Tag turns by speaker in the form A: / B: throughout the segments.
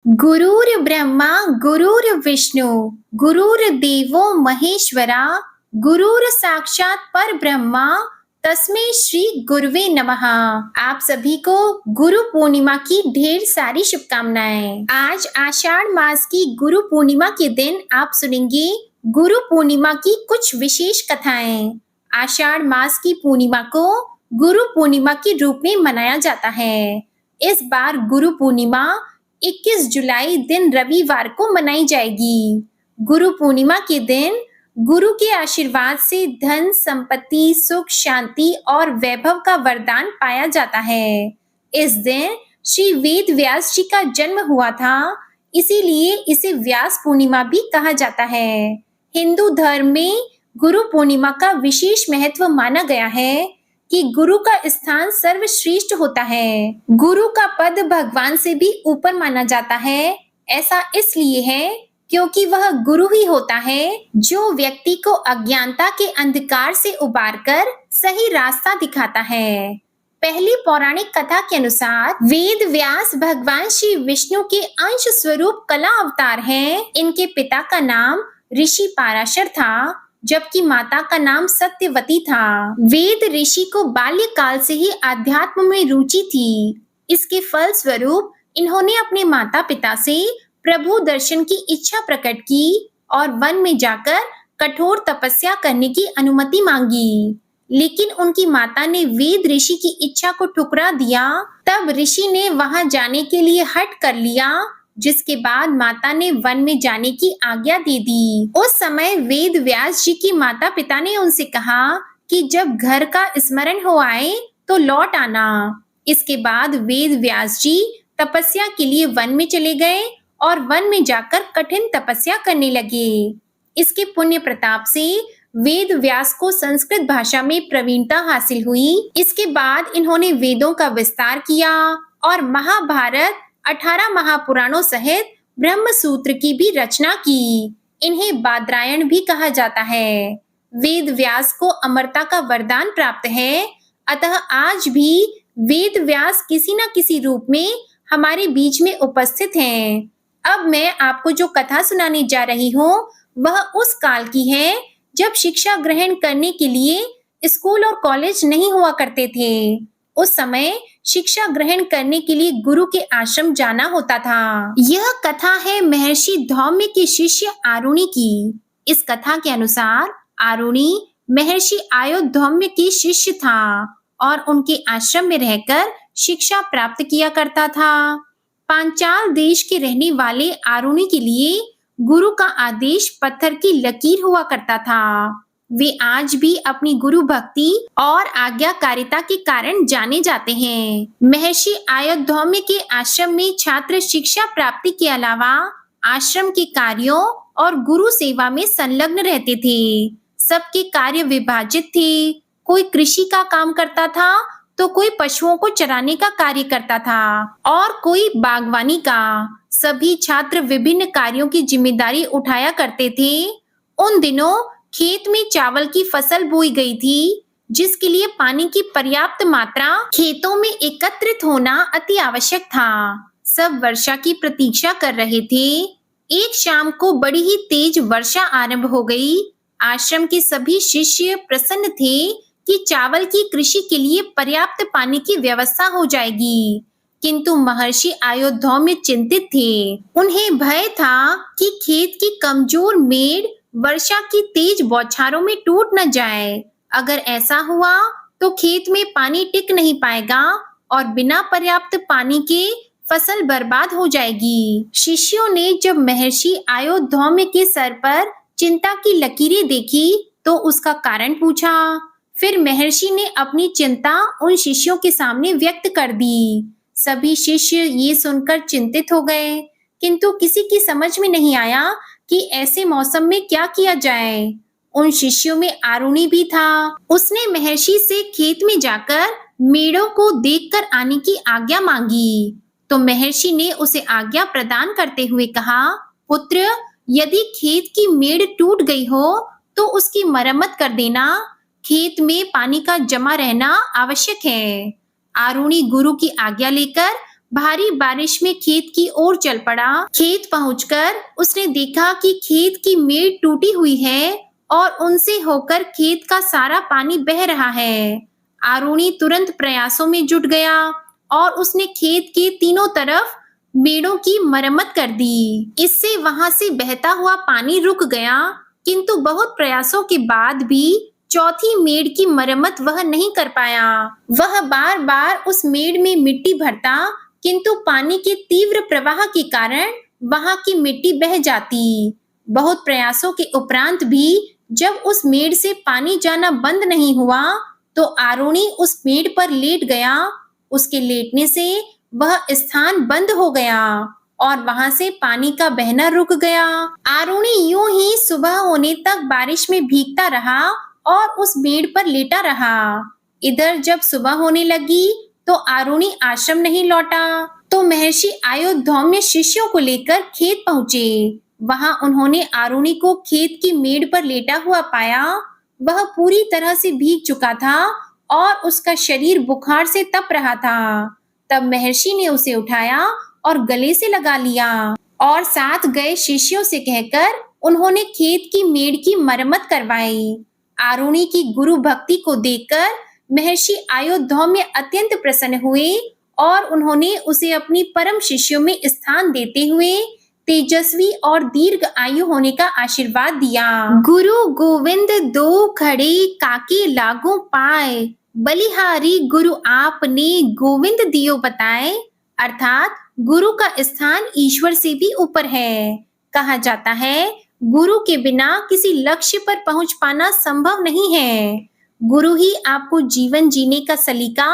A: गुरुर् ब्रह्मा गुरुर्विष्णु गुरुर्देवो महेश्वरा गुरुर साक्षात पर ब्रह्मा तस्मै श्री गुरुवे नमः। आप सभी को गुरु पूर्णिमा की ढेर सारी शुभकामनाएं। आज आषाढ़ मास की गुरु पूर्णिमा के दिन आप सुनेंगे गुरु पूर्णिमा की कुछ विशेष कथाएं। आषाढ़ मास की पूर्णिमा को गुरु पूर्णिमा के रूप में मनाया जाता है। इस बार गुरु पूर्णिमा 21 जुलाई दिन रविवार को मनाई जाएगी। गुरु पूर्णिमा के दिन गुरु के आशीर्वाद से धन, संपत्ति, सुख, शांति और वैभव का वरदान पाया जाता है। इस दिन श्री वेद व्यास जी का जन्म हुआ था, इसीलिए इसे व्यास पूर्णिमा भी कहा जाता है। हिंदू धर्म में गुरु पूर्णिमा का विशेष महत्व माना गया है कि गुरु का स्थान सर्वश्रेष्ठ होता है। गुरु का पद भगवान से भी ऊपर माना जाता है। ऐसा इसलिए है क्योंकि वह गुरु ही होता है जो व्यक्ति को अज्ञानता के अंधकार से उबारकर सही रास्ता दिखाता है। पहली पौराणिक कथा के अनुसार वेद व्यास भगवान श्री विष्णु के अंश स्वरूप कला अवतार हैं। इनके पिता का नाम ऋषि पाराशर था, जबकि माता का नाम सत्यवती था। वेद ऋषि को बाल्यकाल से ही आध्यात्म में रुचि थी। इसके फल स्वरूप इन्होंने अपने माता पिता से प्रभु दर्शन की इच्छा प्रकट की और वन में जाकर कठोर तपस्या करने की अनुमति मांगी, लेकिन उनकी माता ने वेद ऋषि की इच्छा को ठुकरा दिया। तब ऋषि ने वहां जाने के लिए हठ कर लिया, जिसके बाद माता ने वन में जाने की आज्ञा दे दी। उस समय वेद व्यास जी की माता पिता ने उनसे कहा कि जब घर का स्मरण हो आए तो लौट आना। इसके बाद वेद व्यास जी तपस्या के लिए वन में चले गए और वन में जाकर कठिन तपस्या करने लगे। इसके पुण्य प्रताप से वेद व्यास को संस्कृत भाषा में प्रवीणता हासिल हुई। इसके बाद इन्होंने वेदों का विस्तार किया और महाभारत, 18 महापुराणों सहित ब्रह्म सूत्र की भी रचना की। इन्हें बादरायण भी कहा जाता है। वेद व्यास को अमरता का वरदान प्राप्त है, अतः आज भी वेद व्यास किसी न किसी रूप में हमारे बीच में उपस्थित हैं। अब मैं आपको जो कथा सुनाने जा रही हूँ वह उस काल की है जब शिक्षा ग्रहण करने के लिए स्कूल और कॉलेज नहीं हुआ करते थे। उस समय शिक्षा ग्रहण करने के लिए गुरु के आश्रम जाना होता था। यह कथा है महर्षि धौम्य के शिष्य आरुणि की। इस कथा के अनुसार आरुणि महर्षि आयुधौम्य के शिष्य था और उनके आश्रम में रहकर शिक्षा प्राप्त किया करता था। पांचाल देश के रहने वाले आरुणि के लिए गुरु का आदेश पत्थर की लकीर हुआ करता था। वे आज भी अपनी गुरु भक्ति और आज्ञाकारिता के कारण जाने जाते हैं। महर्षि आयुधौम्य के आश्रम में छात्र शिक्षा प्राप्ति के अलावा आश्रम के कार्यों और गुरु सेवा में संलग्न रहते थे। सबके कार्य विभाजित थे। कोई कृषि का काम करता था तो कोई पशुओं को चराने का कार्य करता था और कोई बागवानी का। सभी छात्र विभिन्न कार्यों की जिम्मेदारी उठाया करते थे। उन दिनों खेत में चावल की फसल बोई गई थी, जिसके लिए पानी की पर्याप्त मात्रा खेतों में एकत्रित होना अति आवश्यक था। सब वर्षा की प्रतीक्षा कर रहे थे। एक शाम को बड़ी ही तेज वर्षा आरंभ हो गई। आश्रम के सभी शिष्य प्रसन्न थे कि चावल की कृषि के लिए पर्याप्त पानी की व्यवस्था हो जाएगी, किंतु महर्षि आयुधौम्य चिंतित थे। उन्हें भय था कि खेत की कमजोर मेड़ वर्षा की तेज बौछारों में टूट न जाए। अगर ऐसा हुआ तो खेत में पानी टिक नहीं पाएगा और बिना पर्याप्त पानी के फसल बर्बाद हो जाएगी। शिष्यों ने जब महर्षि आयुधौम्य के सर पर चिंता की लकीरें देखी तो उसका कारण पूछा। फिर महर्षि ने अपनी चिंता उन शिष्यों के सामने व्यक्त कर दी। सभी शिष्य ये सुनकर चिंतित हो गए, किंतु किसी की समझ में नहीं आया कि ऐसे मौसम में क्या किया जाए। उन शिष्यों में आरुणि भी था। उसने महर्षि से खेत में जाकर मेड़ों को देखकर आने की आज्ञा मांगी, तो महर्षि ने उसे आज्ञा प्रदान करते हुए कहा, पुत्र, यदि खेत की मेड़ टूट गई हो तो उसकी मरम्मत कर देना। खेत में पानी का जमा रहना आवश्यक है। आरुणि गुरु की आज्ञा लेकर भारी बारिश में खेत की ओर चल पड़ा। खेत पहुंचकर उसने देखा कि खेत की मेड़ टूटी हुई है और उनसे होकर खेत का सारा पानी बह रहा है। आरुणि तुरंत प्रयासों में जुट गया और उसने खेत के तीनों तरफ मेड़ों की मरम्मत कर दी। इससे वहां से बहता हुआ पानी रुक गया, किंतु बहुत प्रयासों के बाद भी चौथी मेड़ की मरम्मत वह नहीं कर पाया। वह बार बार उस मेड़ में मिट्टी भरता, किंतु पानी के तीव्र प्रवाह के कारण वहां की मिट्टी बह जाती। बहुत प्रयासों के उपरांत भी जब उस मेड़ से पानी जाना बंद नहीं हुआ, तो आरुणि उस मेड़ पर लेट गया। उसके लेटने से वह स्थान बंद हो गया और वहां से पानी का बहना रुक गया। आरुणि यूं ही सुबह होने तक बारिश में भीगता रहा और उस मेड़ पर लेटा रहा। इधर जब सुबह होने लगी तो आरुणि आश्रम नहीं लौटा, तो महर्षि आयुर्धौम्य शिष्यों को लेकर खेत पहुंचे। वहां उन्होंने आरुणि को खेत की मेड़ पर लेटा हुआ पाया। वह पूरी तरह से भीग चुका था और उसका शरीर बुखार से तप रहा था। तब महर्षि ने उसे उठाया और गले से लगा लिया और साथ गए शिष्यों से कहकर उन्होंने खेत की मेड़ की मरम्मत करवाई। आरुणि की गुरु भक्ति को देखकर महर्षि आयुर्धौम्य अत्यंत प्रसन्न हुए और उन्होंने उसे अपनी परम शिष्यों में स्थान देते हुए तेजस्वी और दीर्घ आयु होने का आशीर्वाद दिया। गुरु गोविंद दो खड़े काके लागू पाए, बलिहारी गुरु आपने गोविंद दियो बताए। अर्थात गुरु का स्थान ईश्वर से भी ऊपर है। कहा जाता है गुरु के बिना किसी लक्ष्य पर पहुंच पाना संभव नहीं है। गुरु ही आपको जीवन जीने का सलीका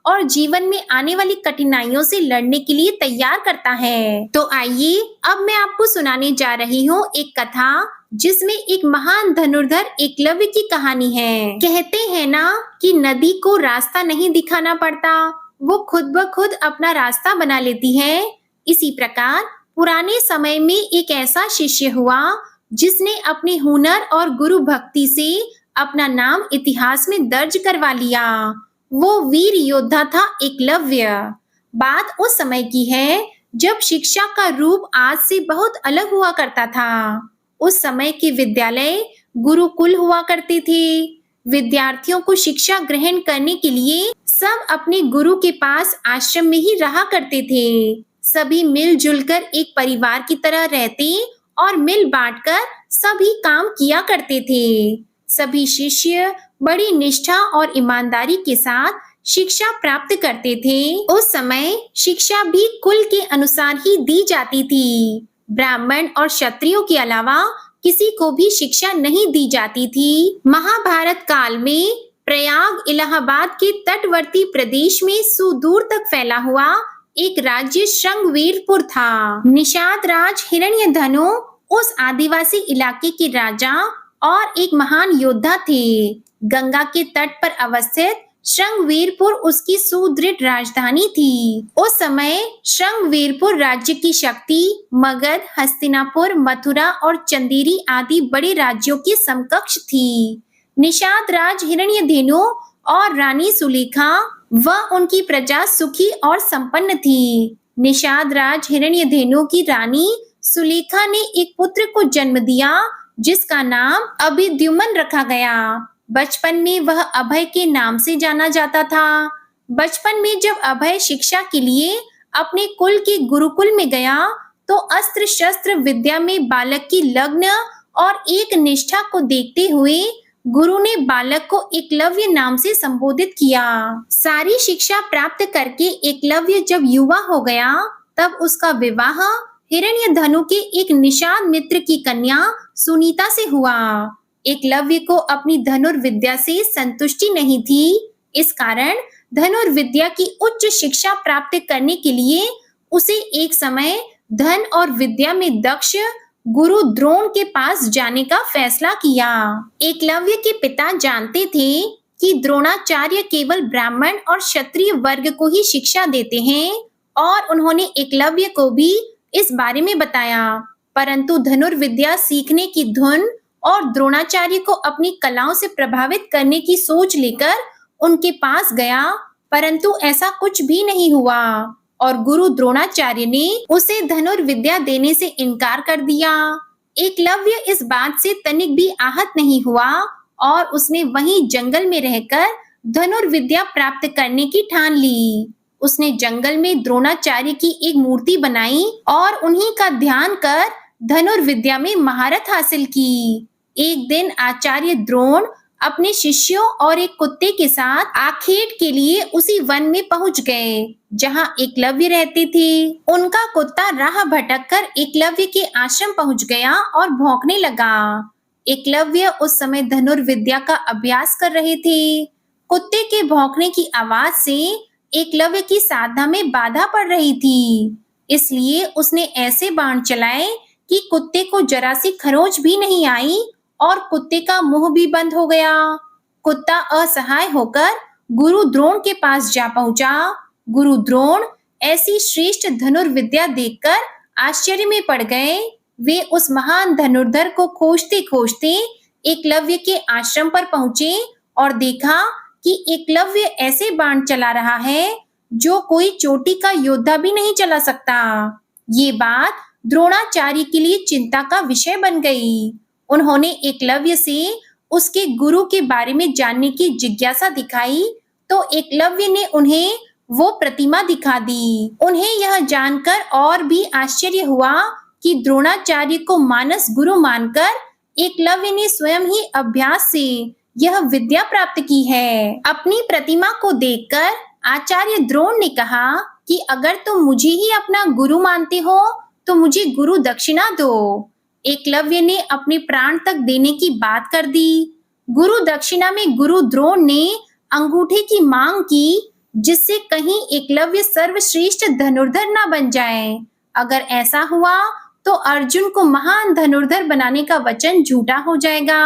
A: और जीवन में आने वाली कठिनाइयों से लड़ने के लिए तैयार करता है। तो आइए अब मैं आपको सुनाने जा रही हूँ एक कथा, जिसमें एक महान धनुर्धर एकलव्य की कहानी है। कहते हैं ना कि नदी को रास्ता नहीं दिखाना पड़ता, वो खुद ब खुद अपना रास्ता बना लेती है। इसी प्रकार पुराने समय में एक ऐसा शिष्य हुआ जिसने अपने हुनर और गुरु भक्ति से अपना नाम इतिहास में दर्ज करवा लिया। वो वीर योद्धा था एकलव्य। बात उस समय की है जब शिक्षा का रूप आज से बहुत अलग हुआ करता था। उस समय के विद्यालय गुरुकुल हुआ करते थे। विद्यार्थियों को शिक्षा ग्रहण करने के लिए सब अपने गुरु के पास आश्रम में ही रहा करते थे। सभी मिलजुल कर एक परिवार की तरह रहते और मिल बांटकर सभी काम किया करते थे। सभी शिष्य बड़ी निष्ठा और ईमानदारी के साथ शिक्षा प्राप्त करते थे। उस समय शिक्षा भी कुल के अनुसार ही दी जाती थी। ब्राह्मण और क्षत्रियों के अलावा किसी को भी शिक्षा नहीं दी जाती थी। महाभारत काल में प्रयाग इलाहाबाद के तटवर्ती प्रदेश में सुदूर तक फैला हुआ एक राज्य श्रृंगवीरपुर था। निषाद राज हिरण्यधनु उस आदिवासी इलाके के राजा और एक महान योद्धा थे। गंगा के तट पर अवस्थित श्रृंगवीरपुर उसकी सुदृढ़ राजधानी थी। उस समय श्रृंगवीरपुर राज्य की शक्ति मगध, हस्तिनापुर, मथुरा और चंदेरी आदि बड़े राज्यों के समकक्ष थी। निषाद राज हिरण्यधनु और रानी सुलेखा व उनकी प्रजा सुखी और संपन्न थी। निषाद राज हिरण्यधनु की रानी सुलेखा ने एक पुत्र को जन्म दिया जिसका नाम अभिद्युम्न रखा गया। बचपन में वह अभय के नाम से जाना जाता था। बचपन में जब अभय शिक्षा के लिए अपने कुल के गुरुकुल में गया तो अस्त्र शस्त्र विद्या में बालक की लग्न और एक निष्ठा को देखते हुए गुरु ने बालक को एकलव्य नाम से संबोधित किया। सारी शिक्षा प्राप्त करके एकलव्य जब युवा हो गया तब उसका विवाह हिरण्यधनु के एक निषाद मित्र की कन्या सुनीता से हुआ। एकलव्य को अपनी धनुर्विद्या से संतुष्टि नहीं थी। इस कारण धनुर्विद्या की उच्च शिक्षा प्राप्त करने के लिए उसे एक समय धन और विद्या में दक्ष गुरु द्रोण के पास जाने का फैसला किया। एकलव्य के पिता जानते थे कि द्रोणाचार्य केवल ब्राह्मण और क्षत्रिय वर्ग को ही शिक्षा देते हैं और उन्होंने एकलव्य को भी इस बारे में बताया। परंतु धनुर्विद्या सीखने की धुन और द्रोणाचार्य को अपनी कलाओं से प्रभावित करने की सोच लेकर उनके पास गया, परंतु ऐसा कुछ भी नहीं हुआ और गुरु द्रोणाचार्य ने उसे धनुर्विद्या देने से इनकार कर दिया। एकलव्य इस बात से तनिक भी आहत नहीं हुआ और उसने वहीं जंगल में रहकर धनुर्विद्या प्राप्त करने की ठान ली। उसने जंगल में द्रोणाचार्य की एक मूर्ति बनाई और उन्हीं का ध्यान कर धनुर्विद्या में महारत हासिल की। एक दिन आचार्य द्रोण अपने शिष्यों और एक कुत्ते के साथ आखेट के लिए उसी वन में पहुंच गए जहां एकलव्य रहते थे। उनका कुत्ता राह भटककर एकलव्य के आश्रम पहुंच गया और भौंकने लगा। एकलव्य उस समय धनुर्विद्या का अभ्यास कर रहे थे। कुत्ते के भौंकने की आवाज से एकलव्य की साधना में बाधा पड़ रही थी, इसलिए उसने ऐसे बाण चलाए कि कुत्ते को जरा सी खरोंच भी नहीं आई और कुत्ते का मुंह भी बंद हो गया। कुत्ता असहाय होकर गुरु द्रोण के पास जा पहुंचा। गुरु द्रोण ऐसी श्रेष्ठ धनुर्विद्या देखकर आश्चर्य में पड़ गए। वे उस महान धनुर्धर को खोजते खोजते एकलव्य के आश्रम पर पहुंचे और देखा कि एकलव्य ऐसे बाण चला रहा है जो कोई चोटी का योद्धा भी नहीं चला सकता। ये बात द्रोणाचार्य के लिए चिंता का विषय बन गई। उन्होंने एकलव्य से उसके गुरु के बारे में जानने की जिज्ञासा दिखाई तो एकलव्य ने उन्हें वो प्रतिमा दिखा दी। उन्हें यह जानकर और भी आश्चर्य हुआ कि द्रोणाचार्य को मानस गुरु मानकर एकलव्य ने स्वयं ही अभ्यास से यह विद्या प्राप्त की है। अपनी प्रतिमा को देखकर आचार्य द्रोण ने कहा कि अगर तुम मुझे ही अपना गुरु मानते हो तो मुझे गुरु दक्षिणा दो। एकलव्य ने अपने प्राण तक देने की बात कर दी। गुरु दक्षिणा में गुरु द्रोण ने अंगूठे की मांग की, जिससे कहीं एकलव्य सर्वश्रेष्ठ धनुर्धर न बन जाए। अगर ऐसा हुआ तो अर्जुन को महान धनुर्धर बनाने का वचन झूठा हो जाएगा।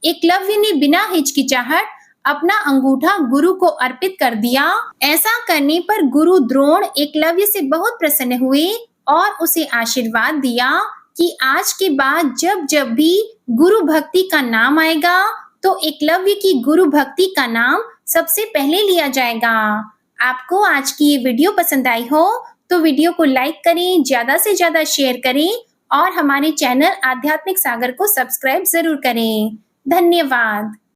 A: एकलव्य ने बिना हिचकिचाहट अपना अंगूठा गुरु को अर्पित कर दिया। ऐसा करने पर गुरु द्रोण एकलव्य से बहुत प्रसन्न हुए और उसे आशीर्वाद दिया कि आज के बाद जब जब भी गुरु भक्ति का नाम आएगा तो एकलव्य की गुरु भक्ति का नाम सबसे पहले लिया जाएगा। आपको आज की ये वीडियो पसंद आई हो तो वीडियो को लाइक करें, ज्यादा से ज्यादा शेयर करें और हमारे चैनल आध्यात्मिक सागर को सब्सक्राइब जरूर करें। धन्यवाद।